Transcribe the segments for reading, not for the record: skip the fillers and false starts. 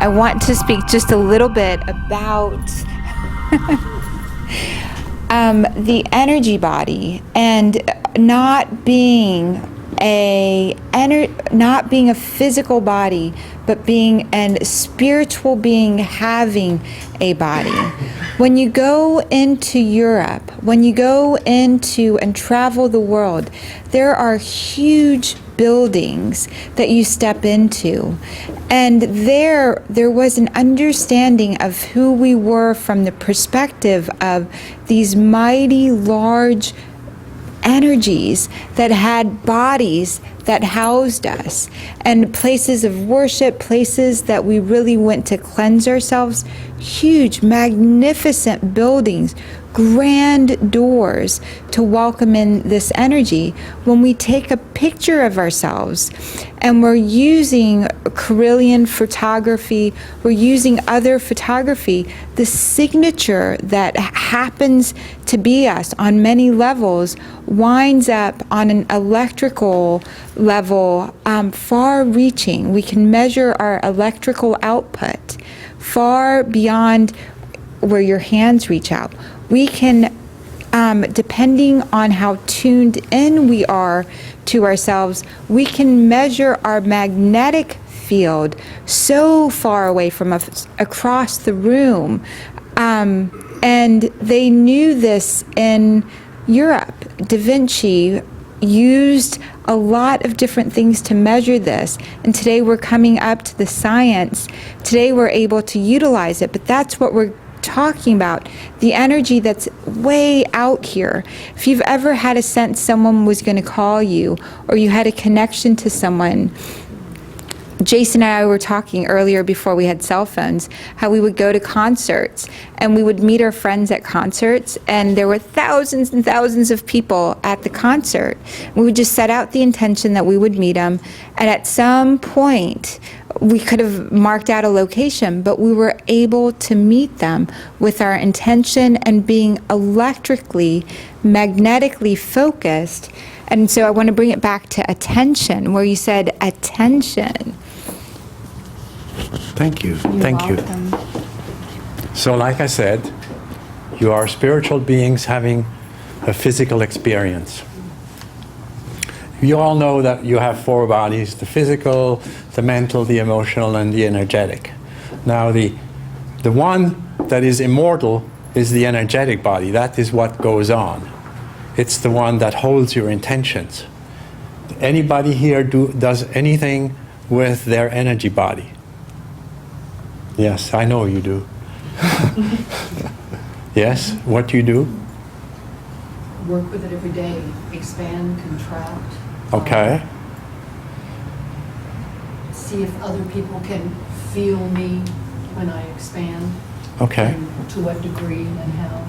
I want to speak just a little bit about the energy body and not being a physical body, but being a spiritual being having a body. When you go into Europe, when you go into and travel the world, there are huge buildings that you step into, and there was an understanding of who we were from the perspective of these mighty large energies that had bodies that housed us, and places of worship, places that we really went to cleanse ourselves, huge, magnificent buildings, grand doors to welcome in this energy. When we take a picture of ourselves and we're using Carillion photography, we're using other photography, the signature that happens to be us on many levels winds up on an electrical level, far-reaching. We can measure our electrical output far beyond where your hands reach out. We can, depending on how tuned in we are to ourselves, we can measure our magnetic field so far away from us, across the room. And they knew this in Europe. Da Vinci used a lot of different things to measure this, and today we're coming up to the science. Today we're able to utilize it, but that's what we're talking about, the energy that's way out here. If you've ever had a sense someone was going to call you, or you had a connection to someone, Jason and I were talking earlier before we had cell phones, how we would go to concerts and we would meet our friends at concerts, and there were thousands and thousands of people at the concert. We would just set out the intention that we would meet them, and at some point we could have marked out a location, but we were able to meet them with our intention and being electrically, magnetically focused. And so I want to bring it back to attention, where you said attention. Thank you. Thank welcome. you. So like I said, you are spiritual beings having a physical experience. You all know that you have four bodies: the physical, the mental, the emotional, and the energetic. Now the one that is immortal is the energetic body. That is what goes on. It's the one that holds your intentions. Anybody here does anything with their energy body? Yes, I know you do. Yes, what do you do? Work with it every day. Expand, contract. Okay. See if other people can feel me when I expand. Okay. And to what degree and how.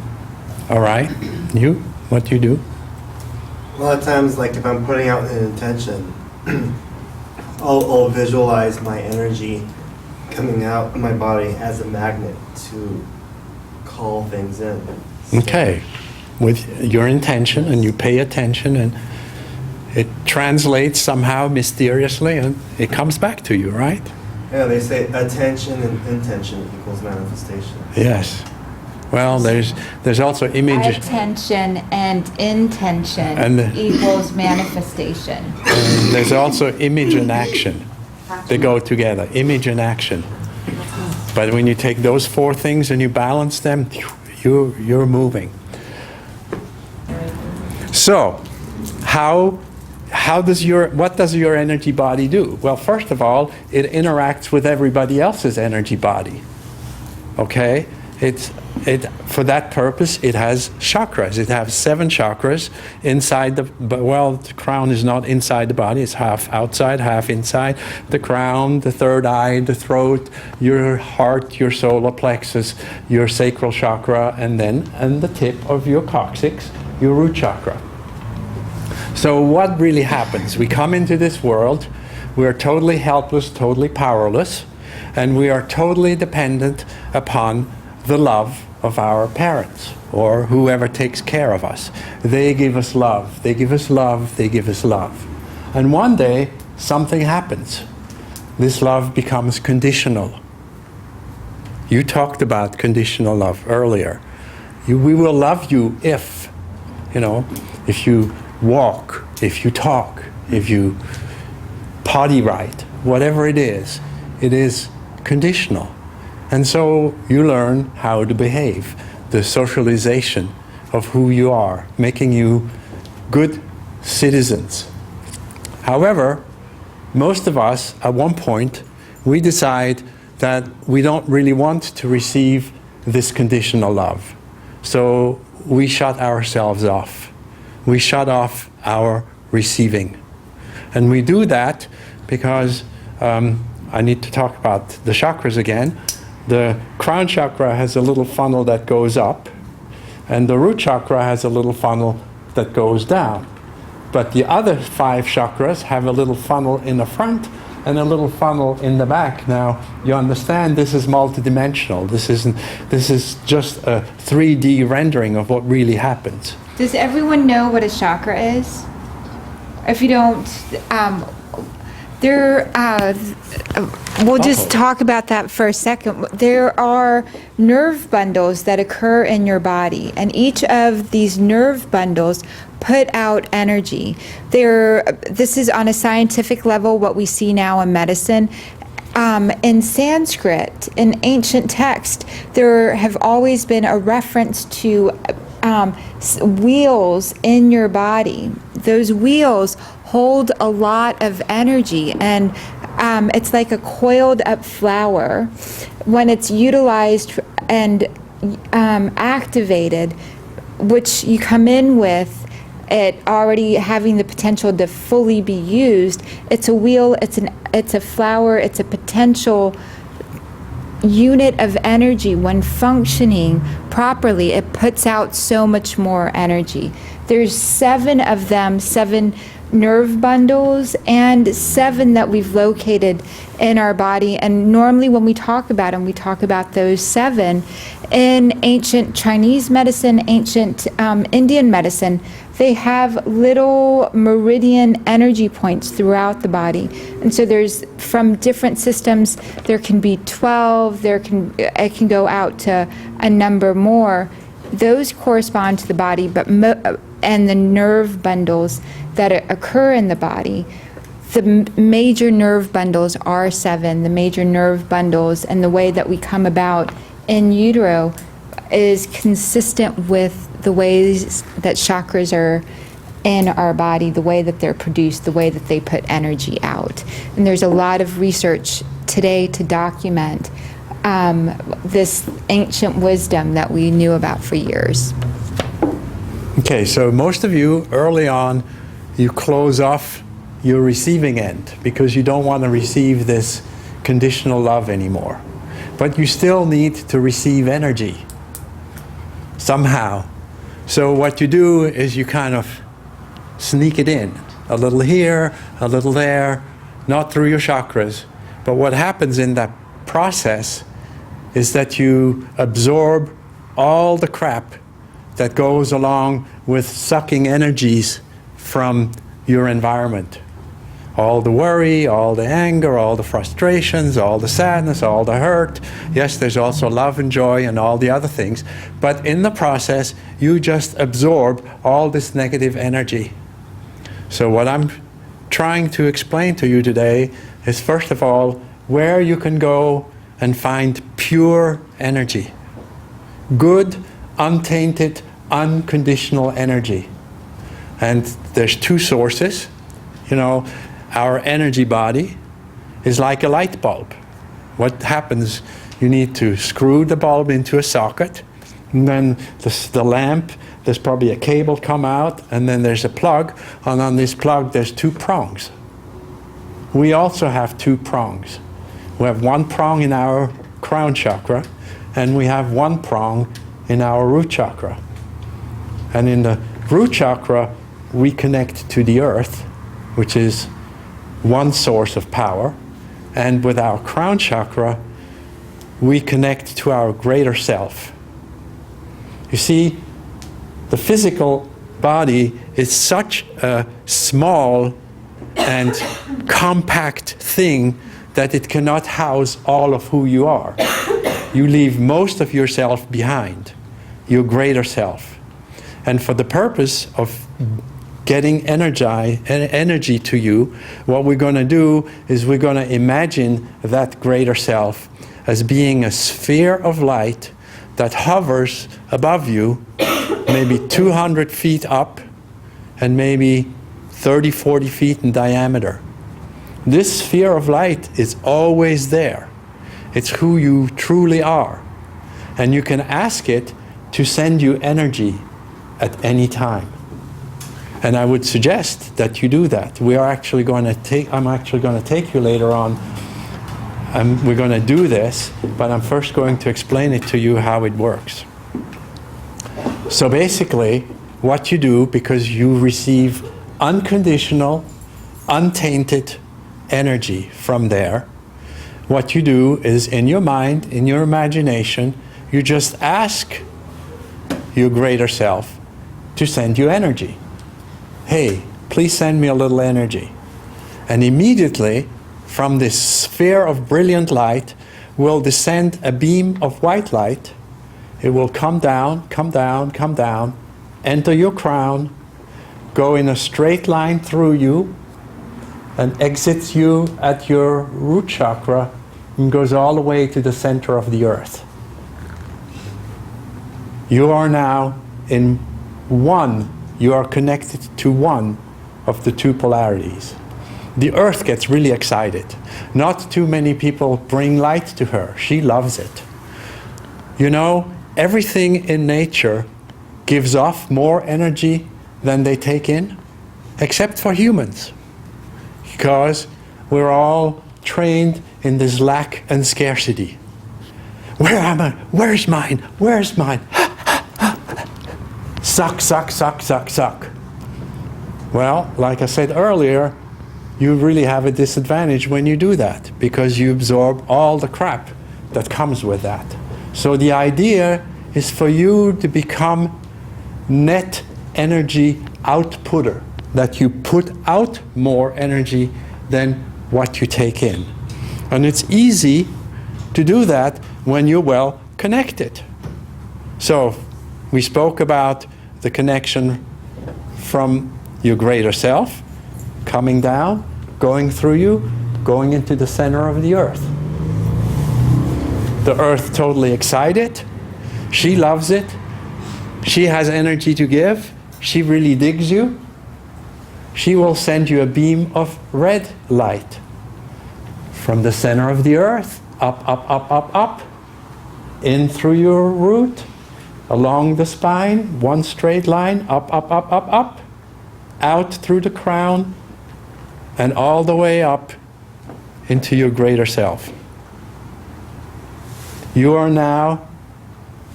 All right. You? What do you do? A lot of times, like if I'm putting out an intention, I'll visualize my energy coming out of my body as a magnet to call things in. So, Okay. With your intention, and you pay attention, and it translates somehow mysteriously, and it comes back to you, right? yeah, they say attention and intention equals manifestation. Yes. Well, there's also image. Attention and intention And- equals manifestation. And there's also image and action. They go together, image and action. But when you take those four things and you balance them, you're moving. So, what does your energy body do? Well, first of all, it interacts with everybody else's energy body. Okay? For that purpose, it has chakras. It has 7 chakras inside the crown is not inside the body. It's half outside, half inside. The crown, the third eye, the throat, your heart, your solar plexus, your sacral chakra, and the tip of your coccyx, your root chakra. So what really happens? We come into this world, we are totally helpless, totally powerless, and we are totally dependent upon the love of our parents or whoever takes care of us. They give us love, they give us love, they give us love. And one day, something happens. This love becomes conditional. You talked about conditional love earlier. We will love you if, if you walk, if you talk, if you potty right, whatever it is conditional. And so you learn how to behave, the socialization of who you are, making you good citizens. However, most of us, at one point, we decide that we don't really want to receive this conditional love. So we shut ourselves off. We shut off our receiving. And we do that because, I need to talk about the chakras again. The crown chakra has a little funnel that goes up, and the root chakra has a little funnel that goes down. But the other 5 chakras have a little funnel in the front and a little funnel in the back. Now, you understand this is multidimensional. This is just a 3D rendering of what really happens. Does everyone know what a chakra is? If you don't, we'll just talk about that for a second. There are nerve bundles that occur in your body, and each of these nerve bundles put out energy. This is on a scientific level what we see now in medicine. In Sanskrit, in ancient text, there have always been a reference to wheels in your body. Those wheels hold a lot of energy, and it's like a coiled up flower. When it's utilized and activated, which you come in with it already having the potential to fully be used, it's a wheel, it's a flower, it's a potential unit of energy. When functioning properly, it puts out so much more energy. There's 7 of them, 7 nerve bundles, and 7 that we've located in our body. And normally when we talk about them, we talk about those 7. In ancient Chinese medicine, ancient Indian medicine, they have little meridian energy points throughout the body. And so there's, from different systems, there can be 12, it can go out to a number more. Those correspond to the body, but and the nerve bundles that occur in the body. The major nerve bundles are 7. The major nerve bundles and the way that we come about in utero is consistent with the ways that chakras are in our body, the way that they're produced, the way that they put energy out. And there's a lot of research today to document this ancient wisdom that we knew about for years. Okay, so most of you, early on, you close off your receiving end because you don't want to receive this conditional love anymore. But you still need to receive energy somehow. So what you do is you kind of sneak it in, a little here, a little there, not through your chakras. But what happens in that process is that you absorb all the crap that goes along with sucking energies from your environment. All the worry, all the anger, all the frustrations, all the sadness, all the hurt. Yes, there's also love and joy and all the other things. But in the process, you just absorb all this negative energy. So what I'm trying to explain to you today is, first of all, where you can go and find pure energy. Good, untainted, unconditional energy. And there's 2 sources. Our energy body is like a light bulb. What happens, you need to screw the bulb into a socket, and then the lamp, there's probably a cable come out, and then there's a plug, and on this plug there's 2 prongs. We also have 2 prongs. We have 1 prong in our crown chakra, and we have 1 prong in our root chakra. And in the root chakra, we connect to the earth, which is one source of power. And with our crown chakra, we connect to our greater self. You see, the physical body is such a small and compact thing that it cannot house all of who you are. you leave most of yourself behind, your greater self. And for the purpose of getting energy to you, what we're going to do is we're going to imagine that greater self as being a sphere of light that hovers above you, maybe 200 feet up and maybe 30, 40 feet in diameter. This sphere of light is always there. It's who you truly are. And you can ask it to send you energy at any time. And I would suggest that you do that. I'm actually going to take you later on. We're going to do this, but I'm first going to explain it to you how it works. So basically, what you do, because you receive unconditional, untainted energy from there, what you do is in your mind, in your imagination, you just ask your greater self to send you energy. Hey, please send me a little energy. And immediately, from this sphere of brilliant light, will descend a beam of white light. It will come down, come down, come down, enter your crown, go in a straight line through you, and exits you at your root chakra and goes all the way to the center of the earth. You are now in one. You are connected to one of the two polarities. The earth gets really excited. Not too many people bring light to her. She loves it. You know, everything in nature gives off more energy than they take in, except for humans. Because we're all trained in this lack and scarcity. Where am I? Where's mine? Where's mine? Suck, suck, suck, suck, suck. Well, like I said earlier, you really have a disadvantage when you do that, because you absorb all the crap that comes with that. So the idea is for you to become net energy outputter, that you put out more energy than what you take in. And it's easy to do that when you're well connected. So we spoke about the connection from your greater self, coming down, going through you, going into the center of the earth. The earth totally excited. She loves it. She has energy to give. She really digs you. She will send you a beam of red light from the center of the earth, up, up, up, up, up, in through your root, along the spine, one straight line, up, up, up, up, up, out through the crown, and all the way up into your greater self. You are now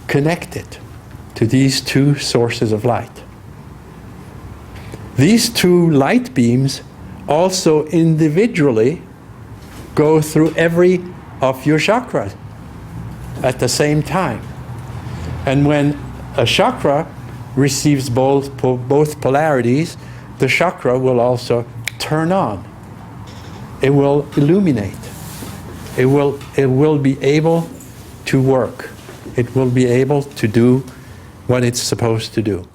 connected to these two sources of light. These two light beams also individually go through every of your chakras at the same time. And when a chakra receives both polarities, the chakra will also turn on. It will illuminate. It will be able to work. It will be able to do what it's supposed to do.